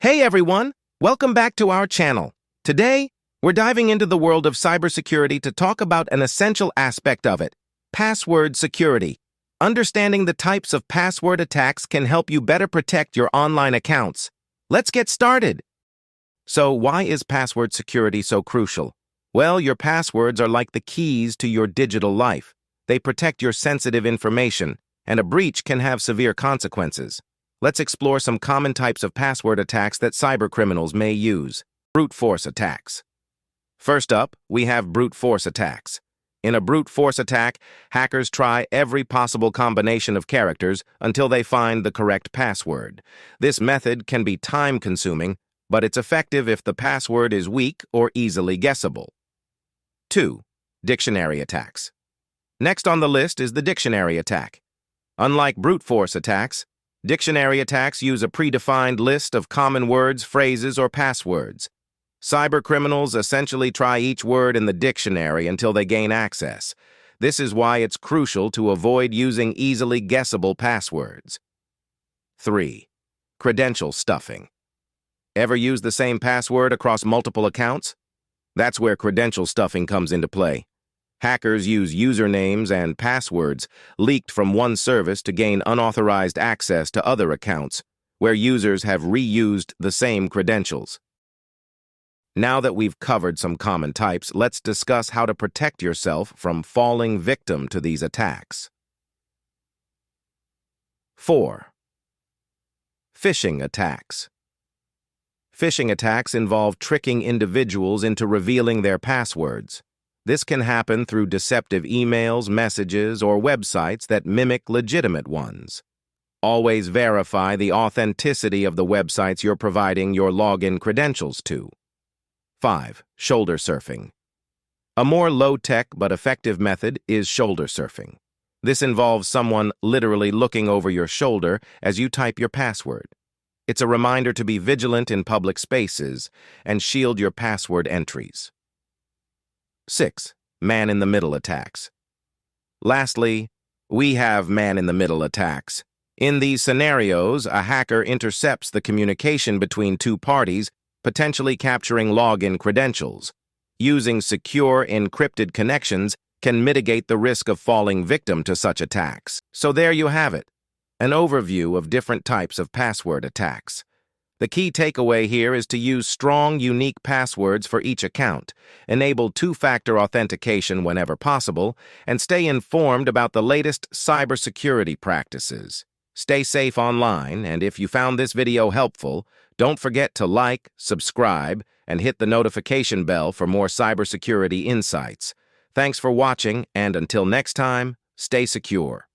Hey everyone, welcome back to our channel. Today, we're diving into the world of cybersecurity to talk about an essential aspect of it, password security. Understanding the types of password attacks can help you better protect your online accounts. Let's get started. So, why is password security so crucial? Well, your passwords are like the keys to your digital life. They protect your sensitive information, and a breach can have severe consequences. Let's explore some common types of password attacks that cybercriminals may use. Brute force attacks. First up, we have brute force attacks. In a brute force attack, hackers try every possible combination of characters until they find the correct password. This method can be time-consuming, but it's effective if the password is weak or easily guessable. 2. Dictionary attacks. Next on the list is the dictionary attack. Unlike brute force attacks, dictionary attacks use a predefined list of common words, phrases, or passwords. Cybercriminals essentially try each word in the dictionary until they gain access. This is why it's crucial to avoid using easily guessable passwords. 3. Credential stuffing. Ever use the same password across multiple accounts? That's where credential stuffing comes into play. Hackers use usernames and passwords leaked from one service to gain unauthorized access to other accounts, where users have reused the same credentials. Now that we've covered some common types, let's discuss how to protect yourself from falling victim to these attacks. 4. Phishing attacks. Phishing attacks involve tricking individuals into revealing their passwords. This can happen through deceptive emails, messages, or websites that mimic legitimate ones. Always verify the authenticity of the websites you're providing your login credentials to. 5. Shoulder surfing. A more low-tech but effective method is shoulder surfing. This involves someone literally looking over your shoulder as you type your password. It's a reminder to be vigilant in public spaces and shield your password entries. 6. Man-in-the-middle attacks. Lastly, we have man-in-the-middle attacks. In these scenarios, a hacker intercepts the communication between two parties, potentially capturing login credentials. Using secure, encrypted connections can mitigate the risk of falling victim to such attacks. So there you have it, an overview of different types of password attacks. The key takeaway here is to use strong, unique passwords for each account, enable two-factor authentication whenever possible, and stay informed about the latest cybersecurity practices. Stay safe online, and if you found this video helpful, don't forget to like, subscribe, and hit the notification bell for more cybersecurity insights. Thanks for watching, and until next time, stay secure.